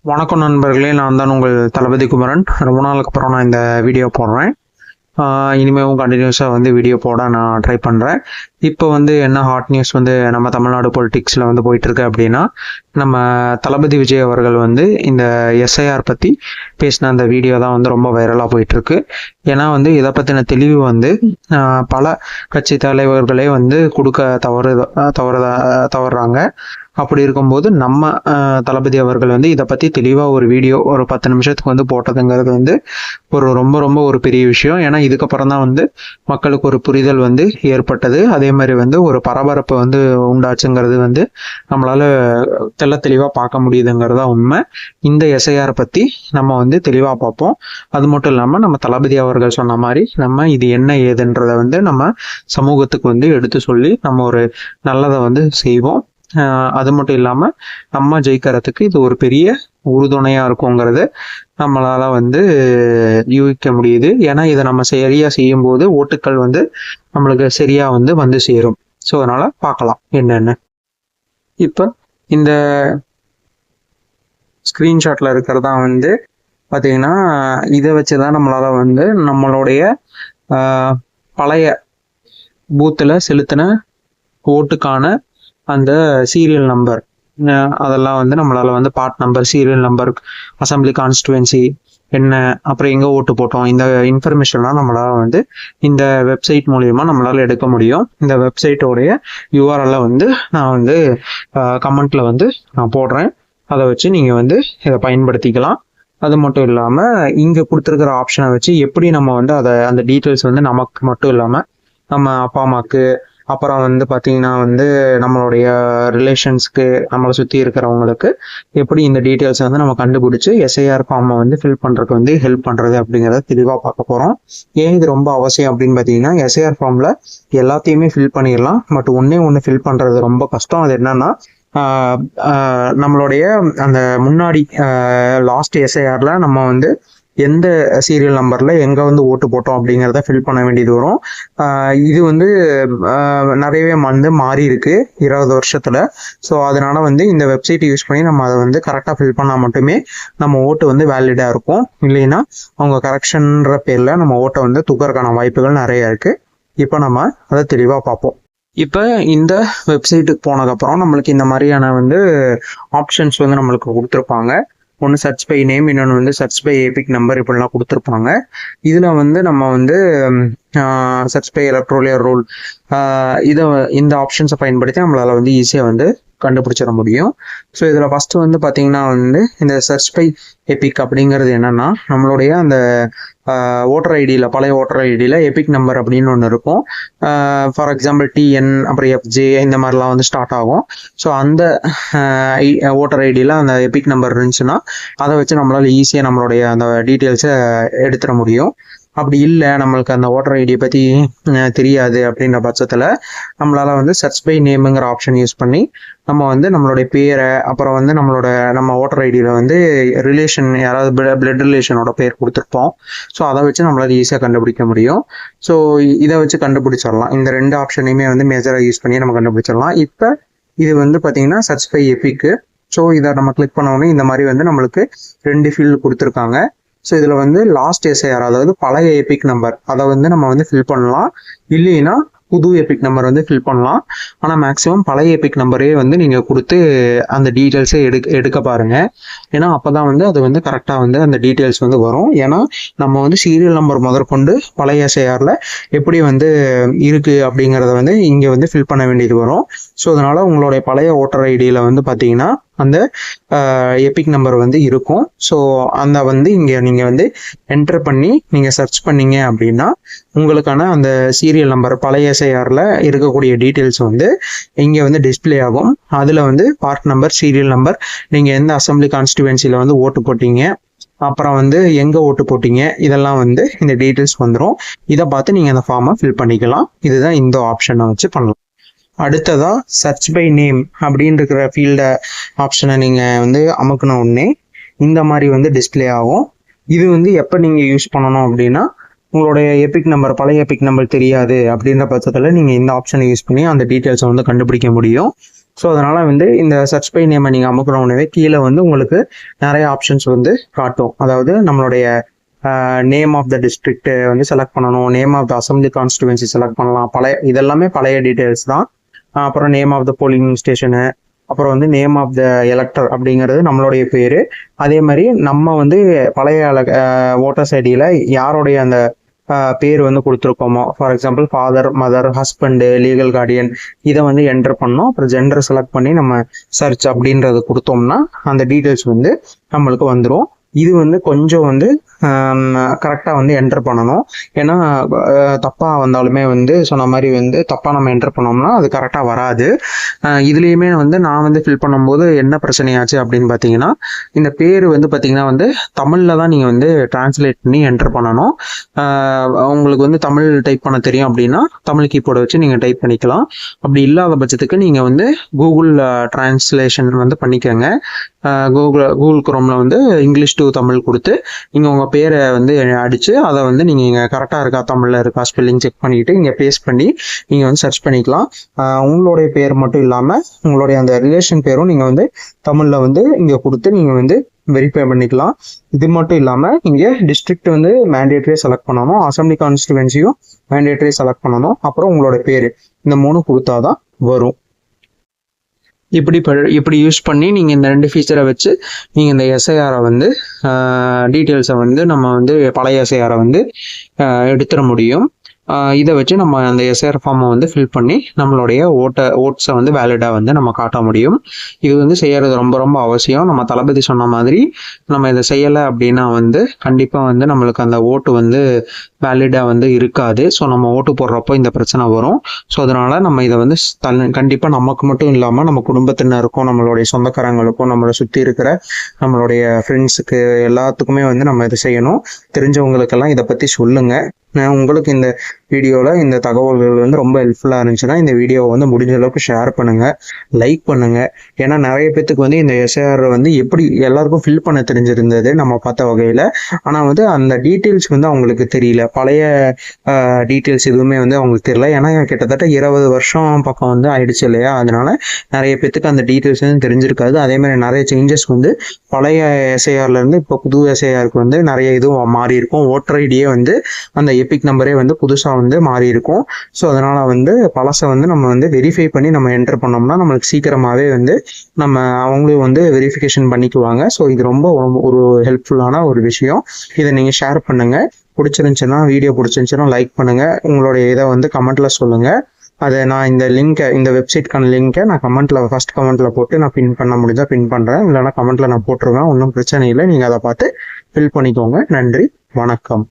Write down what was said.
வணக்கம் நண்பர்களே, நான் தான் உங்கள் தளபதி குமரன். ரொம்ப நாளுக்கு அப்புறம் நான் இந்த வீடியோ போடுறேன். இனிமேவும் கண்டினியூஸாக வீடியோ போட நான் ட்ரை பண்ணுறேன். இப்போ என்ன ஹாட் நியூஸ் நம்ம தமிழ்நாடு பொலிட்டிக்ஸில் போயிட்டுருக்கு அப்படின்னா, நம்ம தளபதி விஜய் அவர்கள் இந்த எஸ்ஐஆர் பற்றி பேசின அந்த வீடியோ தான் ரொம்ப வைரலாக போயிட்டுருக்கு. ஏன்னா இதை பற்றின தெளிவு பல கட்சி தலைவர்களே கொடுக்க தவறுறாங்க. அப்படி இருக்கும்போது நம்ம தளபதி அவர்கள் இதை பற்றி தெளிவாக ஒரு வீடியோ ஒரு 10 நிமிஷத்துக்கு போட்டதுங்கிறது ஒரு ரொம்ப ரொம்ப ஒரு பெரிய விஷயம். ஏன்னா இதுக்கப்புறம் தான் மக்களுக்கு ஒரு புரிதல் ஏற்பட்டது. அதே மாதிரி ஒரு பரபரப்பு உண்டாச்சுங்கிறது நம்மளால தெளிவாக பார்க்க முடியுதுங்கிறதா உண்மை. இந்த எஸ்ஐஆர் பற்றி நம்ம தெளிவாக பார்ப்போம். அது மட்டும் இல்லாமல் நம்ம தளபதி அவர்கள் சொன்ன மாதிரி நம்ம இது என்ன ஏதுன்றதை நம்ம சமூகத்துக்கு எடுத்து சொல்லி நம்ம ஒரு நல்லதை செய்வோம். அது மட்டும் இல்லாமல் நம்ம ஜெயிக்கிறதுக்கு இது ஒரு பெரிய உறுதுணையா இருக்குங்கிறது நம்மளால யூகிக்க முடியுது. ஏன்னா இதை நம்ம சரியா செய்யும் போது ஓட்டுக்கள் நம்மளுக்கு சரியா சேரும். ஸோ அதனால பார்க்கலாம் என்னன்னு. இப்போ இந்த ஸ்கிரீன்ஷாட்ல இருக்கிறதா பார்த்தீங்கன்னா, இதை வச்சுதான் நம்மளால நம்மளுடைய பழைய பூத்துல செலுத்தின ஓட்டுக்கான அந்த சீரியல் நம்பர் அதெல்லாம் நம்மளால part number, serial number, assembly constituency என்ன, அப்புறம் எங்க ஓட்டு போட்டோம், இந்த இன்ஃபர்மேஷன்லாம் நம்மளால இந்த வெப்சைட் மூலியமா நம்மளால எடுக்க முடியும். இந்த வெப்சைட்டோடைய யூஆர்எல்ல நான் கமெண்ட்ல நான் போடுறேன். அதை வச்சு நீங்க இதை பயன்படுத்திக்கலாம். அது மட்டும் இல்லாம இங்க கொடுத்துருக்கிற ஆப்ஷனை வச்சு எப்படி நம்ம அதை அந்த டீட்டெயில்ஸ் நமக்கு மட்டும் இல்லாம நம்ம அப்பா அம்மாக்கு, அப்புறம் பார்த்தீங்கன்னா நம்மளுடைய ரிலேஷன்ஸ்க்கு, நம்மளை சுற்றி இருக்கிறவங்களுக்கு எப்படி இந்த டீட்டெயில்ஸ் நம்ம கண்டுபிடிச்சி எஸ்ஐஆர் ஃபார்மை ஃபில் பண்ணுறதுக்கு ஹெல்ப் பண்ணுறது அப்படிங்கிறத தெளிவாக பார்க்க போகிறோம். ஏன் இது ரொம்ப அவசியம் அப்படின்னு பார்த்தீங்கன்னா, எஸ்ஐஆர் ஃபார்மில் எல்லாத்தையுமே ஃபில் பண்ணிடலாம். பட் ஒன்று ஃபில் பண்ணுறது ரொம்ப கஷ்டம். அது என்னன்னா, நம்மளுடைய அந்த முன்னாடி லாஸ்ட் எஸ்ஐஆர்ல நம்ம எந்த சீரியல் நம்பர்ல எங்க ஓட்டு போட்டோம் அப்படிங்கிறத ஃபில் பண்ண வேண்டியது வரும். இது நிறையவே மாறி இருக்கு 20 வருஷத்துல. ஸோ அதனால இந்த வெப்சைட் யூஸ் பண்ணி நம்ம அதை கரெக்டாக ஃபில் பண்ணால் மட்டுமே நம்ம ஓட்டு வேலிடா இருக்கும். இல்லைன்னா அவங்க கரெக்ஷன்ற பேர்ல நம்ம ஓட்டை தூக்கறதுக்கான வாய்ப்புகள் நிறைய இருக்கு. இப்போ நம்ம அதை தெளிவாக பார்ப்போம். இப்போ இந்த வெப்சைட்டுக்கு போனதுக்கப்புறம் நம்மளுக்கு இந்த மாதிரியான ஆப்ஷன்ஸ் நம்மளுக்கு கொடுத்துருப்பாங்க. ஒன்று சர்ச் பை நேம், இன்னொன்று சர்ச் பை எபிக் நம்பர், இப்படிலாம் கொடுத்துருப்பாங்க. இதில் நம்ம சர்ச் பை எலக்ட்ரோலியர் ரூல் இந்த ஆப்ஷன்ஸை பயன்படுத்தி நம்மளால ஈஸியாக கண்டுபிடிச்சிட முடியும். ஸோ இதில் ஃபஸ்ட்டு பார்த்தீங்கன்னா இந்த சர்ச் பை எபிக் அப்படிங்கிறது என்னன்னா, நம்மளுடைய அந்த ஓட்டர் ஐடியில், பழைய ஓட்டர் ஐடியில் எபிக் நம்பர் அப்படின்னு ஒன்று இருக்கும். ஃபார் எக்ஸாம்பிள் டிஎன், அப்புறம் எஃப்ஜே, இந்த மாதிரிலாம் ஸ்டார்ட் ஆகும். ஸோ அந்த ஓட்டர் ஐடியில் அந்த எபிக் நம்பர் இருந்துச்சுன்னா அதை வச்சு நம்மளால ஈஸியாக நம்மளுடைய அந்த டீட்டெயில்ஸை எடுத்துட முடியும். அப்படி இல்லை, நம்மளுக்கு அந்த ஓட்டர் ஐடியை பற்றி தெரியாது அப்படின்ற பட்சத்தில் நம்மளால சர்ச் பை நேமுங்கிற ஆப்ஷன் யூஸ் பண்ணி நம்ம நம்மளுடைய பேரை, அப்புறம் நம்ம ஓட்டர் ஐடியில் ரிலேஷன், யாராவது பிளட் ரிலேஷனோட பேர் கொடுத்துருப்போம். ஸோ அதை வச்சு நம்மளால ஈஸியாக கண்டுபிடிக்க முடியும். ஸோ இதை வச்சு கண்டுபிடிச்சிடலாம். இந்த 2 ஆப்ஷனையுமே மேஜராக யூஸ் பண்ணி நம்ம கண்டுபிடிச்சிடலாம். இப்போ இது பார்த்தீங்கன்னா சர்ச் பை எபிக்கு. ஸோ இதை நம்ம கிளிக் பண்ண உடனே இந்த மாதிரி நம்மளுக்கு 2 ஃபீல்டு கொடுத்துருக்காங்க. ஸோ இதில் லாஸ்ட் எஸ்ஐஆர், அதாவது பழைய எபிக் நம்பர், அதை நம்ம ஃபில் பண்ணலாம். இல்லைன்னா புது எபிக் நம்பர் ஃபில் பண்ணலாம். ஆனால் மேக்ஸிமம் பழைய எபிக் நம்பரே நீங்கள் கொடுத்து அந்த டீட்டெயில்ஸை எடுக்க பாருங்க. ஏன்னா அப்போ தான் அது கரெக்டாக அந்த டீட்டெயில்ஸ் வரும். ஏன்னா நம்ம சீரியல் நம்பர் முதற்கொண்டு பழைய எஸ்ஐஆரில் எப்படி இருக்கு அப்படிங்கிறத இங்கே ஃபில் பண்ண வேண்டியது வரும். ஸோ அதனால உங்களுடைய பழைய ஓட்டர் ஐடியில் பார்த்தீங்கன்னா அந்த எபிக் நம்பர் இருக்கும். ஸோ அந்த இங்கே நீங்கள் என்டர் பண்ணி நீங்கள் சர்ச் பண்ணீங்க அப்படின்னா உங்களுக்கான அந்த சீரியல் நம்பர், பழைய எஸ்ஐஆரில் இருக்கக்கூடிய டீட்டெயில்ஸ் இங்கே டிஸ்பிளே ஆகும். அதில் பார்ட் நம்பர், சீரியல் நம்பர், நீங்கள் எந்த அசம்பிளி கான்ஸ்டிடுவன்சியில் ஓட்டு போட்டீங்க, அப்புறம் எங்கே ஓட்டு போட்டீங்க, இதெல்லாம் இந்த டீட்டெயில்ஸ் வந்துடும். இதை பார்த்து நீங்கள் அந்த ஃபார்மை ஃபில் பண்ணிக்கலாம். இதுதான் இந்த ஆப்ஷனை வச்சு பண்ணலாம். அடுத்ததா சர்ச் பை நேம் அப்படின்னு இருக்கிற ஃபீல்ட ஆப்ஷனை நீங்கள் அமுக்கின உடனே இந்த மாதிரி டிஸ்பிளே ஆகும். இது எப்போ நீங்கள் யூஸ் பண்ணணும் அப்படின்னா, உங்களுடைய எபிக் நம்பர், பழைய எபிக் நம்பர் தெரியாது அப்படின்ற பட்சத்தில் நீங்கள் இந்த ஆப்ஷனை யூஸ் பண்ணி அந்த டீட்டெயில்ஸை கண்டுபிடிக்க முடியும். ஸோ அதனால வந்து இந்த சர்ச் பை நேமை நீங்கள் அமுக்கணுன்னே கீழே வந்து உங்களுக்கு நிறைய ஆப்ஷன்ஸ் வந்து காட்டும். அதாவது நம்மளுடைய நேம் ஆஃப் த டிஸ்ட்ரிக்ட் வந்து செலக்ட் பண்ணணும், name of the assembly constituency select பண்ணலாம். இதெல்லாமே பழைய டீட்டெயில்ஸ் தான். அப்புறம் name of the polling station, அப்புறம் வந்து நேம் ஆஃப் த எலக்டர் அப்படிங்கிறது நம்மளுடைய பேர். அதே மாதிரி நம்ம வந்து பழைய ஓட்டர்ஸ் ஐடியில் யாருடைய அந்த பேர் வந்து கொடுத்துருக்கோமோ, for example father, mother, husband, legal guardian, இதை வந்து என்டர் பண்ணோம். அப்புறம் ஜெண்டர் செலக்ட் பண்ணி நம்ம சர்ச் அப்படின்றது கொடுத்தோம்னா அந்த டீட்டெயில்ஸ் வந்து நம்மளுக்கு வந்துடும். இது வந்து கொஞ்சம் வந்து கரெக்டாக வந்து என்டர் பண்ணணும். ஏன்னா தப்பாக வந்தாலுமே வந்து சொன்ன மாதிரி வந்து தப்பாக நம்ம என்டர் பண்ணோம்னா அது கரெக்டாக வராது. இதுலேயுமே வந்து நான் வந்து ஃபில் பண்ணும்போது என்ன பிரச்சனையாச்சு அப்படின்னு பார்த்தீங்கன்னா, இந்த பேர் வந்து பார்த்தீங்கன்னா வந்து தமிழில் தான் நீங்கள் வந்து டிரான்ஸ்லேட் பண்ணி என்டர் பண்ணணும். உங்களுக்கு வந்து தமிழ் டைப் பண்ண தெரியும் அப்படின்னா தமிழ் கீபோர்டை வச்சு நீங்கள் டைப் பண்ணிக்கலாம். அப்படி இல்லாத பட்சத்துக்கு நீங்கள் வந்து கூகுள் டிரான்ஸ்லேஷன் வந்து பண்ணிக்கோங்க. கூகுள் குரோமில் வந்து இங்கிலீஷ் டு தமிழ் கொடுத்து நீங்கள் உங்கள் பேரை வந்து அடித்து அதை வந்து நீங்கள் கரெக்டாக இருக்கா, தமிழில் இருக்கா, ஸ்பெல்லிங் செக் பண்ணிவிட்டு இங்கே பேஸ்ட் பண்ணி நீங்கள் வந்து சர்ச் பண்ணிக்கலாம். உங்களுடைய பேர் மட்டும் இல்லாமல் உங்களுடைய அந்த ரிலேஷன் பேரும் நீங்கள் வந்து தமிழில் வந்து இங்கே கொடுத்து நீங்கள் வந்து வெரிஃபை பண்ணிக்கலாம். இது மட்டும் இல்லாமல் இங்கே டிஸ்ட்ரிக்ட் வந்து மேண்டேட்டரியாக செலக்ட் பண்ணணும், அசம்பிளி கான்ஸ்டிடுவன்சியும் மேண்டேட்டரியாக செலக்ட் பண்ணணும், அப்புறம் உங்களோட பேர், இந்த 3 கொடுத்தாதான் வரும். இப்படி யூஸ் பண்ணி நீங்கள் இந்த 2 ஃபீச்சரை வச்சு நீங்கள் இந்த எஸ்ஐஆரை வந்து டீட்டெயில்ஸை வந்து நம்ம வந்து பழைய எஸ்ஐஆரை வந்து எடுத்துட முடியும். இதை வச்சு நம்ம அந்த எஸ்ஐஆர் ஃபார்மை வந்து ஃபில் பண்ணி நம்மளுடைய ஓட்ஸை வந்து வேலிடாக வந்து நம்ம காட்ட முடியும். இது வந்து செய்யறது ரொம்ப ரொம்ப அவசியம். நம்ம தளபதி சொன்ன மாதிரி நம்ம இதை செய்யலை அப்படின்னா வந்து கண்டிப்பாக வந்து நம்மளுக்கு அந்த ஓட்டு வந்து வேலிடாக வந்து இருக்காது. ஸோ நம்ம ஓட்டு போடுறப்போ இந்த பிரச்சனை வரும். ஸோ அதனால நம்ம இதை வந்து கண்டிப்பாக நமக்கு மட்டும் இல்லாமல் நம்ம குடும்பத்தினருக்கும், நம்மளுடைய சொந்தக்காரங்களுக்கும், நம்மளை சுற்றி இருக்கிற நம்மளுடைய ஃப்ரெண்ட்ஸுக்கு எல்லாத்துக்குமே வந்து நம்ம இதை செய்யணும். தெரிஞ்சவங்களுக்கெல்லாம் இதை பற்றி சொல்லுங்கள். உங்களுக்கு இந்த வீடியோவில் இந்த தகவல்கள் வந்து ரொம்ப ஹெல்ப்ஃபுல்லாக இருந்துச்சுன்னா இந்த வீடியோவை வந்து முடிஞ்ச அளவுக்கு ஷேர் பண்ணுங்கள், லைக் பண்ணுங்கள். ஏன்னா நிறைய பேத்துக்கு வந்து இந்த எஸ்ஐஆர் வந்து எப்படி எல்லாருக்கும் ஃபில் பண்ண தெரிஞ்சிருந்தது நம்ம பார்த்த வகையில். ஆனால் வந்து அந்த டீட்டெயில்ஸ் வந்து அவங்களுக்கு தெரியல, பழைய டீட்டெயில்ஸ் எதுவுமே வந்து அவங்களுக்கு தெரியல. ஏன்னா கிட்டத்தட்ட 20 வருஷம் பக்கம் வந்து ஆயிடுச்சு இல்லையா, அதனால நிறைய பேத்துக்கு அந்த டீட்டெயில்ஸ் வந்து தெரிஞ்சிருக்காது. அதே மாதிரி நிறைய சேஞ்சஸ் வந்து பழைய எஸ்ஐஆர்லேருந்து இப்போ புது எஸ்ஐஆருக்கு வந்து நிறைய இதுவும் மாறி இருக்கும். ஓட்டர் ஐடியே வந்து அந்த எபிக் நம்பரே வந்து புதுசாக வந்து மாறி இருக்கும். ஸோ அதனால வந்து பழசை வந்து நம்ம வந்து வெரிஃபை பண்ணி நம்ம என்டர் பண்ணோம்னா நம்மளுக்கு சீக்கிரமாகவே வந்து நம்ம அவங்களும் வந்து வெரிஃபிகேஷன் பண்ணிக்குவாங்க. ஸோ இது ரொம்ப ஒரு ஹெல்ப்ஃபுல்லான ஒரு விஷயம். இதை நீங்கள் ஷேர் பண்ணுங்கள். பிடிச்சிருந்துச்சுன்னா வீடியோ பிடிச்சிருந்துச்சுன்னா லைக் பண்ணுங்கள். உங்களுடைய இதை வந்து கமெண்ட்டில் சொல்லுங்கள். அதை நான் இந்த லிங்கை, இந்த வெப்சைட்கான லிங்கை நான் ஃபர்ஸ்ட் கமெண்ட்டில் போட்டு நான் பின் பண்ண முடிஞ்சால் பின் பண்ணுறேன், இல்லைனா கமெண்ட்டில் நான் போட்டுருவேன். ஒன்றும் பிரச்சனை இல்லை. நீங்கள் அதை பார்த்து ஃபில் பண்ணிக்கோங்க. நன்றி, வணக்கம்.